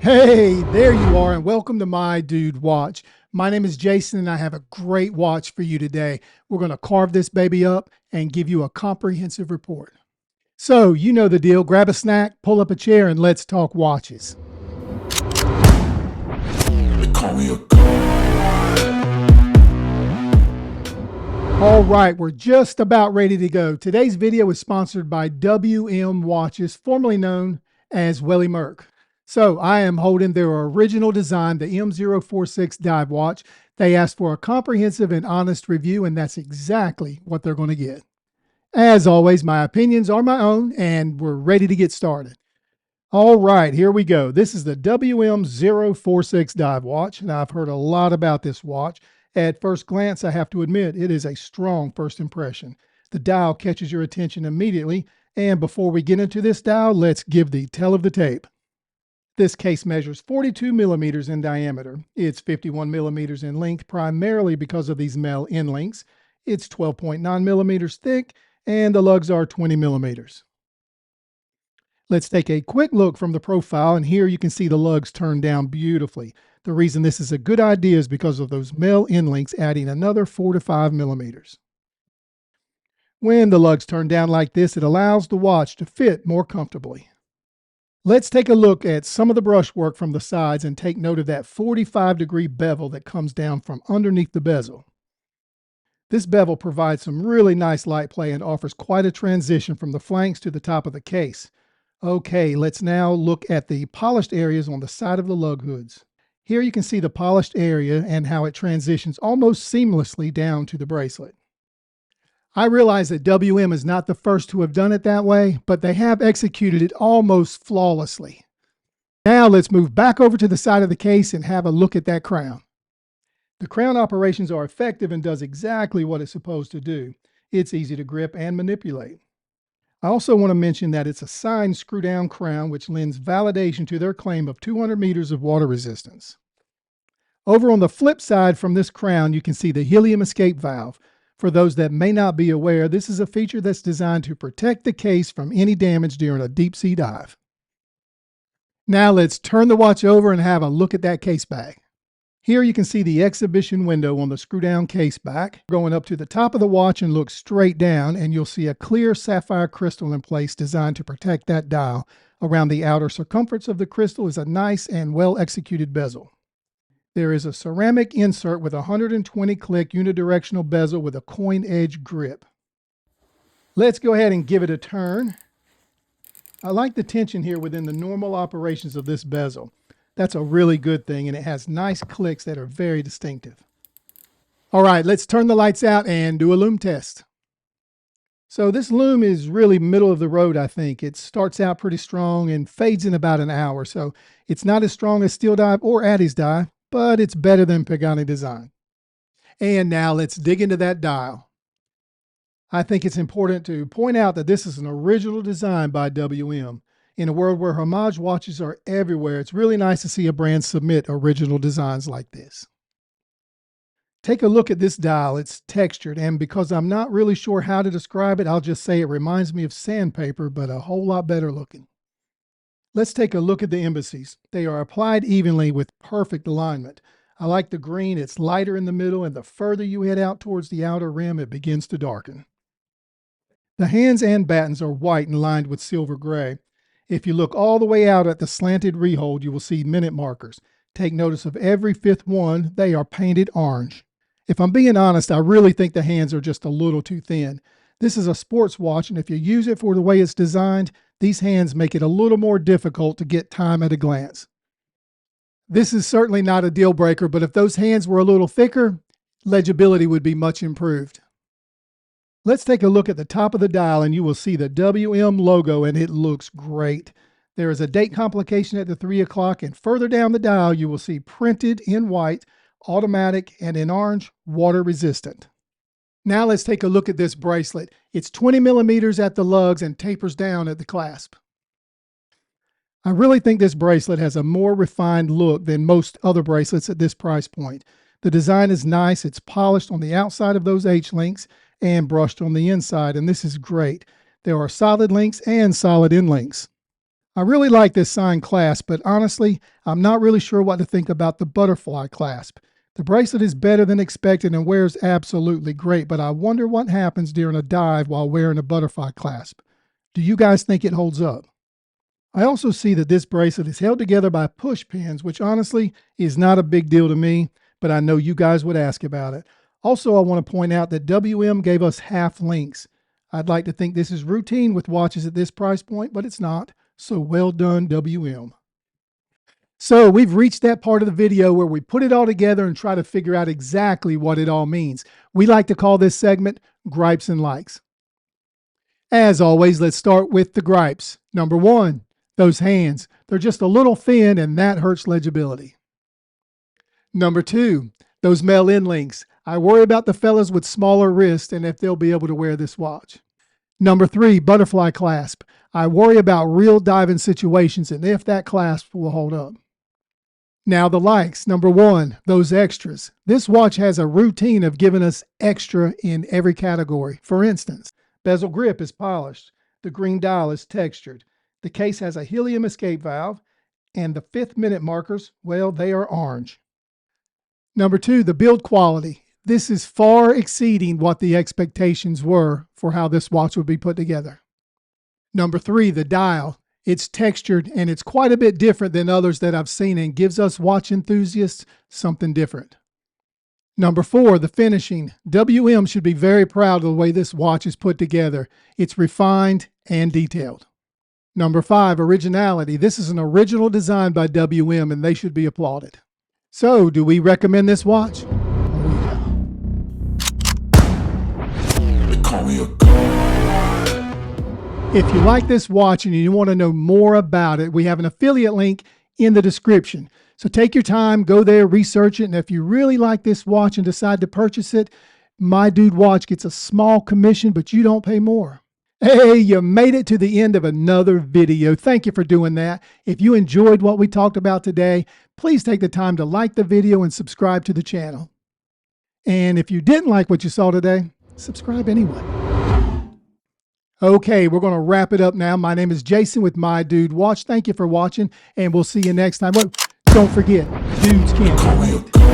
Hey, there you are, and welcome to My Dude Watch. My name is Jason, and I have a great watch for you today. We're going to carve this baby up and give you a comprehensive report. So, you know the deal. Grab a snack, pull up a chair, and let's talk watches. They call me a god. All right, we're just about ready to go. Today's video is sponsored by WM Watches, formerly known as Welly Merck. So I am holding their original design, the M046 dive watch. They asked for a comprehensive and honest review, and that's exactly what they're going to get. As always, my opinions are my own, and we're ready to get started. All right, here we go. This is the WM046 dive watch, and I've heard a lot about this watch. At first glance, I have to admit, it is a strong first impression. The dial catches your attention immediately, and before we get into this dial, let's give the tell of the tape. This case measures 42 millimeters in diameter. It's 51 millimeters in length, primarily because of these male end links. It's 12.9 millimeters thick, and the lugs are 20 millimeters. Let's take a quick look from the profile, and here you can see the lugs turned down beautifully. The reason this is a good idea is because of those male end links adding another 4 to 5 millimeters. When the lugs turn down like this, it allows the watch to fit more comfortably. Let's take a look at some of the brushwork from the sides and take note of that 45-degree bevel that comes down from underneath the bezel. This bevel provides some really nice light play and offers quite a transition from the flanks to the top of the case. Okay, let's now look at the polished areas on the side of the lug hoods. Here you can see the polished area and how it transitions almost seamlessly down to the bracelet. I realize that WM is not the first to have done it that way, but they have executed it almost flawlessly. Now let's move back over to the side of the case and have a look at that crown. The crown operations are effective and does exactly what it's supposed to do. It's easy to grip and manipulate. I also want to mention that it's a signed screw-down crown, which lends validation to their claim of 200 meters of water resistance. Over on the flip side from this crown, you can see the helium escape valve. For those that may not be aware, this is a feature that's designed to protect the case from any damage during a deep sea dive. Now let's turn the watch over and have a look at that case back. Here you can see the exhibition window on the screw-down case back. Going up to the top of the watch and look straight down, and you'll see a clear sapphire crystal in place designed to protect that dial. Around the outer circumference of the crystal is a nice and well-executed bezel. There is a ceramic insert with a 120-click unidirectional bezel with a coin edge grip. Let's go ahead and give it a turn. I like the tension here within the normal operations of this bezel. That's a really good thing, and it has nice clicks that are very distinctive. All right, let's turn the lights out and do a loom test. So this loom is really middle of the road, I think. It starts out pretty strong and fades in about an hour, so it's not as strong as Steeldive or Addiesdive, but it's better than Pagani design. And now let's dig into that dial. I think it's important to point out that this is an original design by WM. In a world where homage watches are everywhere, it's really nice to see a brand submit original designs like this. Take a look at this dial. It's textured, and because I'm not really sure how to describe it, I'll just say it reminds me of sandpaper, but a whole lot better looking. Let's take a look at the embassies. They are applied evenly with perfect alignment. I like the green. It's lighter in the middle, and the further you head out towards the outer rim, it begins to darken. The hands and battens are white and lined with silver gray. If you look all the way out at the slanted rehold, you will see minute markers. Take notice of every fifth one. They are painted orange. If I'm being honest, I really think the hands are just a little too thin. This is a sports watch, and if you use it for the way it's designed, these hands make it a little more difficult to get time at a glance. This is certainly not a deal breaker, but if those hands were a little thicker, legibility would be much improved. Let's take a look at the top of the dial, and you will see the WM logo, and it looks great. There is a date complication at the 3 o'clock, and further down the dial, you will see printed in white, automatic, and in orange, water resistant. Now let's take a look at this bracelet. It's 20 millimeters at the lugs and tapers down at the clasp. I really think this bracelet has a more refined look than most other bracelets at this price point. The design is nice. It's polished on the outside of those H-links and brushed on the inside, and this is great. There are solid links and solid end links. I really like this sign clasp, but honestly, I'm not really sure what to think about the butterfly clasp. The bracelet is better than expected and wears absolutely great, but I wonder what happens during a dive while wearing a butterfly clasp. Do you guys think it holds up? I also see that this bracelet is held together by push pins, which honestly is not a big deal to me, but I know you guys would ask about it. Also, I want to point out that WM gave us half links. I'd like to think this is routine with watches at this price point, but it's not. So well done, WM. So we've reached that part of the video where we put it all together and try to figure out exactly what it all means. We like to call this segment Gripes and Likes. As always, let's start with the gripes. Number one, those hands. They're just a little thin and that hurts legibility. Number two, those male end links. I worry about the fellas with smaller wrists and if they'll be able to wear this watch. Number three, butterfly clasp. I worry about real diving situations and if that clasp will hold up. Now the likes. Number one, those extras. This watch has a routine of giving us extra in every category. For instance, bezel grip is polished. The green dial is textured. The case has a helium escape valve, and the 5th minute markers, well, they are orange. Number two, the build quality. This is far exceeding what the expectations were for how this watch would be put together. Number three, the dial. It's textured and it's quite a bit different than others that I've seen and gives us watch enthusiasts something different. Number four, the finishing. WM should be very proud of the way this watch is put together. It's refined and detailed. Number five, originality. This is an original design by WM and they should be applauded. So, do we recommend this watch? Oh, yeah. They call me a god. If you like this watch and you want to know more about it, we have an affiliate link in the description. So take your time, go there, research it, and if you really like this watch and decide to purchase it, My Dude Watch gets a small commission, but you don't pay more. Hey, you made it to the end of another video. Thank you for doing that. If you enjoyed what we talked about today, please take the time to like the video and subscribe to the channel. And if you didn't like what you saw today, subscribe anyway. Okay, we're going to wrap it up now. My name is Jason with My Dude Watch. Thank you for watching, and we'll see you next time. Don't forget, dudes can't Call me a wait. god.